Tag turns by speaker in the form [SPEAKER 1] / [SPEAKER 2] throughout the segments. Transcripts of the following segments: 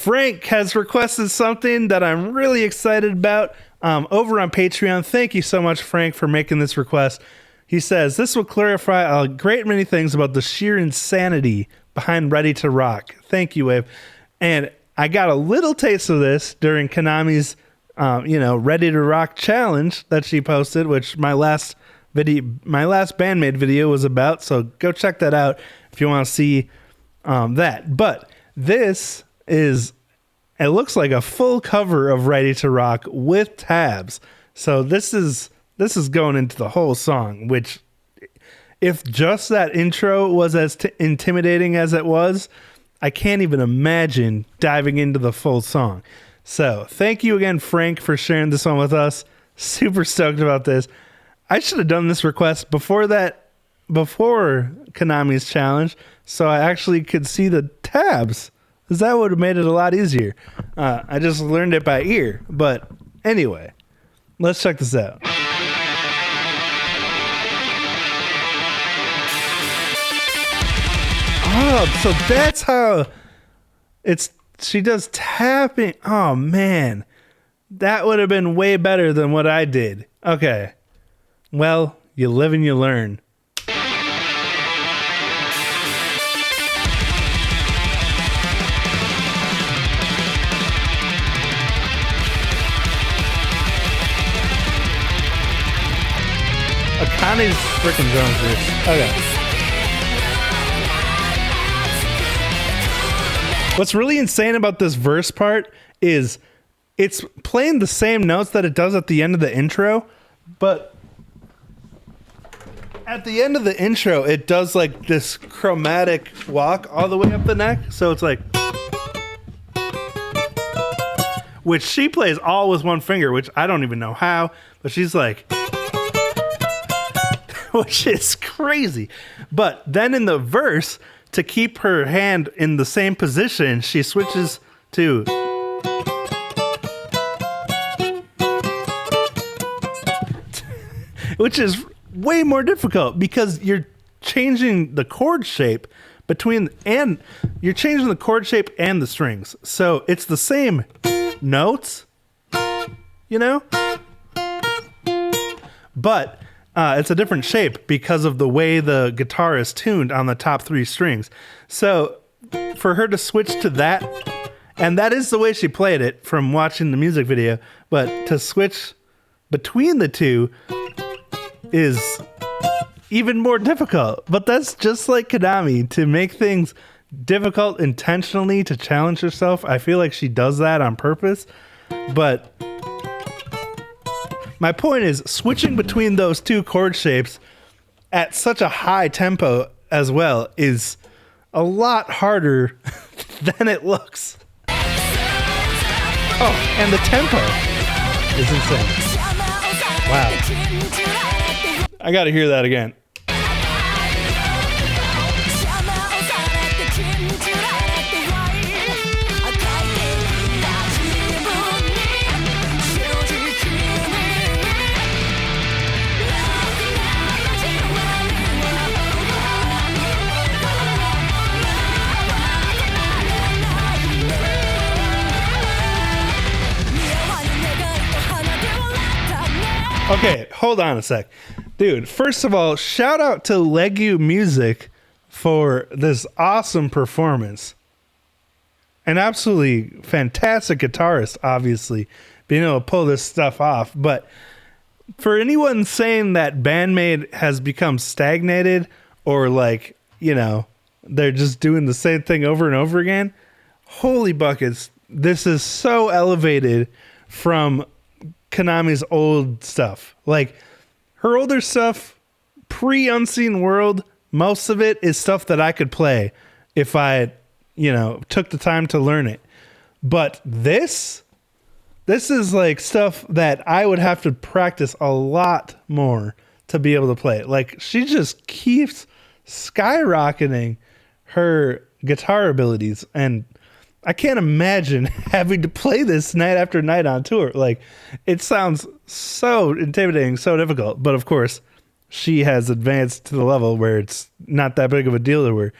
[SPEAKER 1] Frank has requested something that I'm really excited about over on Patreon. Thank you so much, Frank, for making this request. He says, this will clarify a great many things about the sheer insanity behind Ready to Rock. Thank you, Wave. And I got a little taste of this during Kanami's, Ready to Rock challenge that she posted, which my last BAND-MAID video was about. So go check that out if you want to see that. But this it looks like a full cover of Ready to Rock with tabs. So this is going into the whole song, which if just that intro was as intimidating as it was, I can't even imagine diving into the full song. So thank you again, Frank, for sharing this one with us. Super stoked about this. I should have done this request before Kanami's challenge, so I actually could see the tabs, because that would have made it a lot easier. I just learned it by ear. But anyway, let's check this out. Oh, so that's how she does tapping. Oh man, that would have been way better than what I did. Okay, well, you live and you learn. Akane's freaking drums here. Okay. What's really insane about this verse part is it's playing the same notes that it does at the end of the intro, but at the end of the intro, it does like this chromatic walk all the way up the neck. So it's like, which she plays all with one finger, which I don't even know how, but she's like, which is crazy. But then in the verse, to keep her hand in the same position, she switches to which is way more difficult because you're changing the chord shape and the strings. So it's the same notes, but it's a different shape because of the way the guitar is tuned on the top three strings. So for her to switch to that, and that is the way she played it from watching the music video, but to switch between the two is even more difficult. But that's just like Kanami, to make things difficult intentionally to challenge herself. I feel like she does that on purpose, but my point is, switching between those two chord shapes at such a high tempo as well is a lot harder than it looks. Oh, and the tempo is insane. Wow. I gotta hear that again. Okay, hold on a sec. Dude, first of all, shout out to Legu Music for this awesome performance. An absolutely fantastic guitarist, obviously, being able to pull this stuff off. But for anyone saying that BAND-MAID has become stagnated or like, they're just doing the same thing over and over again, holy buckets, this is so elevated from Kanami's old stuff. Like her older stuff, pre-Unseen World, most of it is stuff that I could play if I, took the time to learn it. But this is like stuff that I would have to practice a lot more to be able to play it. Like she just keeps skyrocketing her guitar abilities, and I can't imagine having to play this night after night on tour. Like, it sounds so intimidating, so difficult. But of course, she has advanced to the level where it's not that big of a deal to her.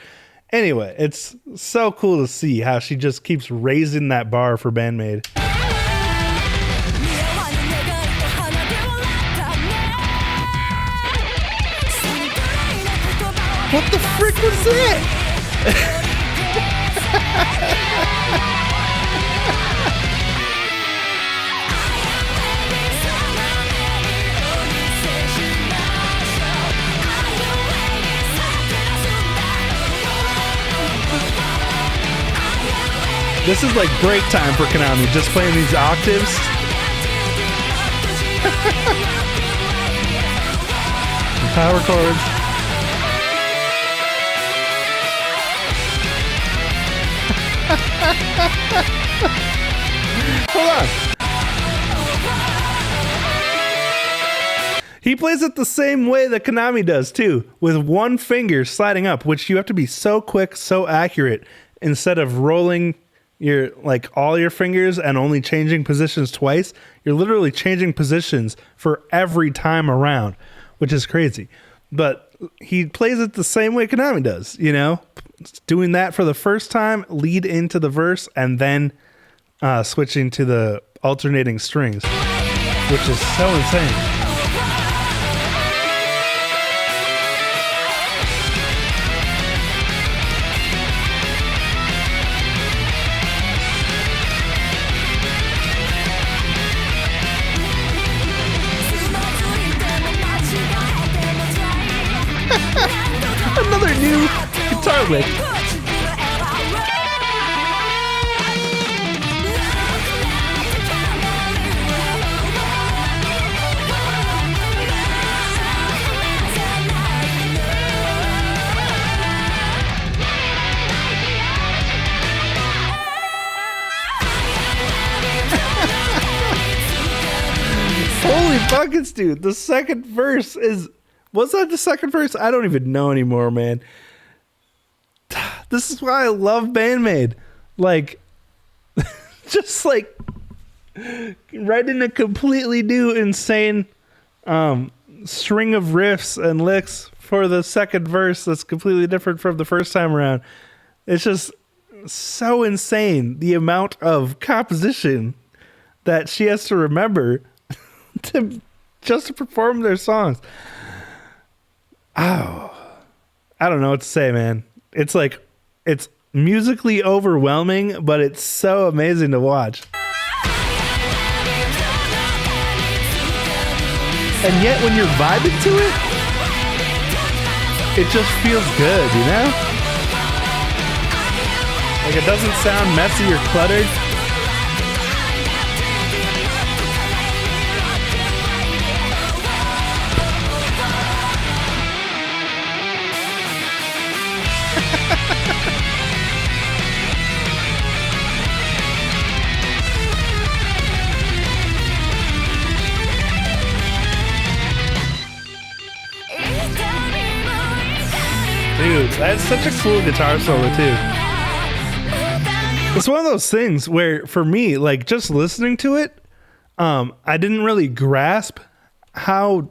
[SPEAKER 1] Anyway, it's so cool to see how she just keeps raising that bar for BAND-MAID. What the frick was that? This is like break time for Kanami, just playing these octaves. Power chords. Hold on. He plays it the same way that Kanami does too, with one finger sliding up, which you have to be so quick, so accurate, instead of rolling your like all your fingers and only changing positions twice. You're literally changing positions for every time around, which is crazy. But he plays it the same way Kanami does, you know, doing that for the first time, lead into the verse, and then switching to the alternating strings, which is so insane. Another new guitar lick. Holy buckets, dude. The second verse is... Was that the second verse? I don't even know anymore, man. This is why I love BAND-MAID. Like, just like writing a completely new, insane string of riffs and licks for the second verse that's completely different from the first time around. It's just so insane, the amount of composition that she has to remember to perform their songs. Oh, I don't know what to say, man. It's like, it's musically overwhelming, but it's so amazing to watch. And yet when you're vibing to it, it just feels good, you know? Like it doesn't sound messy or cluttered. Dude, that's such a cool guitar solo too. It's one of those things where for me, like just listening to it, I didn't really grasp how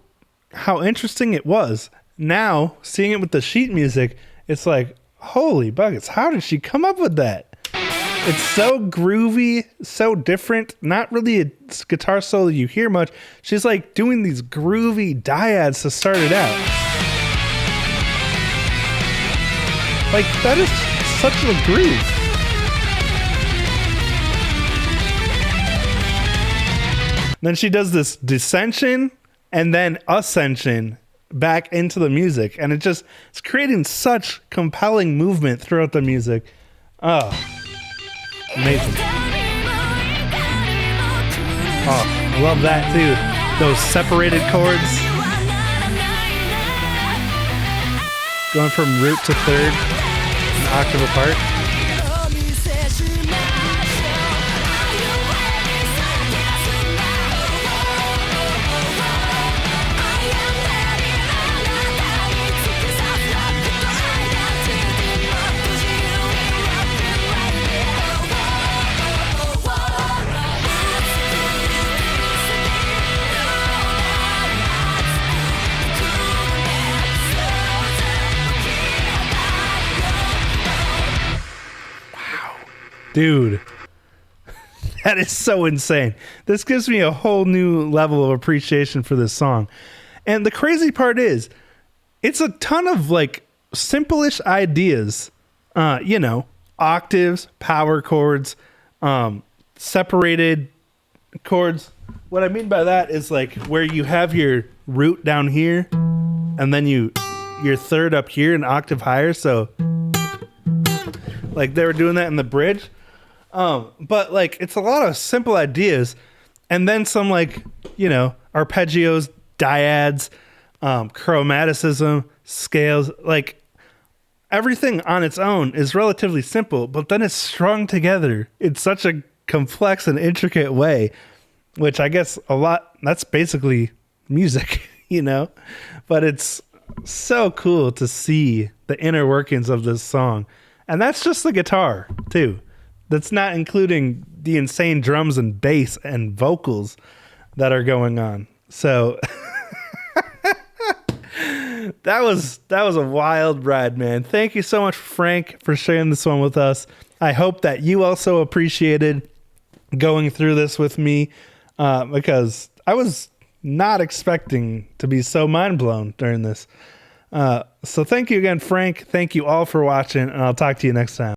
[SPEAKER 1] interesting it was. Now, seeing it with the sheet music, it's like, holy buckets, how did she come up with that? It's so groovy, so different. Not really a guitar solo you hear much. She's like doing these groovy dyads to start it out. Like, that is such a groove. Then she does this descension and then ascension back into the music. And it's creating such compelling movement throughout the music. Oh, amazing. Oh, I love that too. Those separated chords. Going from root to third, an octave apart. Dude, that is so insane. This gives me a whole new level of appreciation for this song. And the crazy part is, it's a ton of like simple-ish ideas, octaves, power chords, separated chords. What I mean by that is like where you have your root down here and then your third up here an octave higher. So like they were doing that in the bridge. But like it's a lot of simple ideas and then some like, arpeggios, dyads, chromaticism, scales, like everything on its own is relatively simple, but then it's strung together in such a complex and intricate way, which I guess that's basically music, but it's so cool to see the inner workings of this song. And that's just the guitar too. That's not including the insane drums and bass and vocals that are going on. So that was a wild ride, man. Thank you so much, Frank, for sharing this one with us. I hope that you also appreciated going through this with me, because I was not expecting to be so mind blown during this. So thank you again, Frank. Thank you all for watching, and I'll talk to you next time.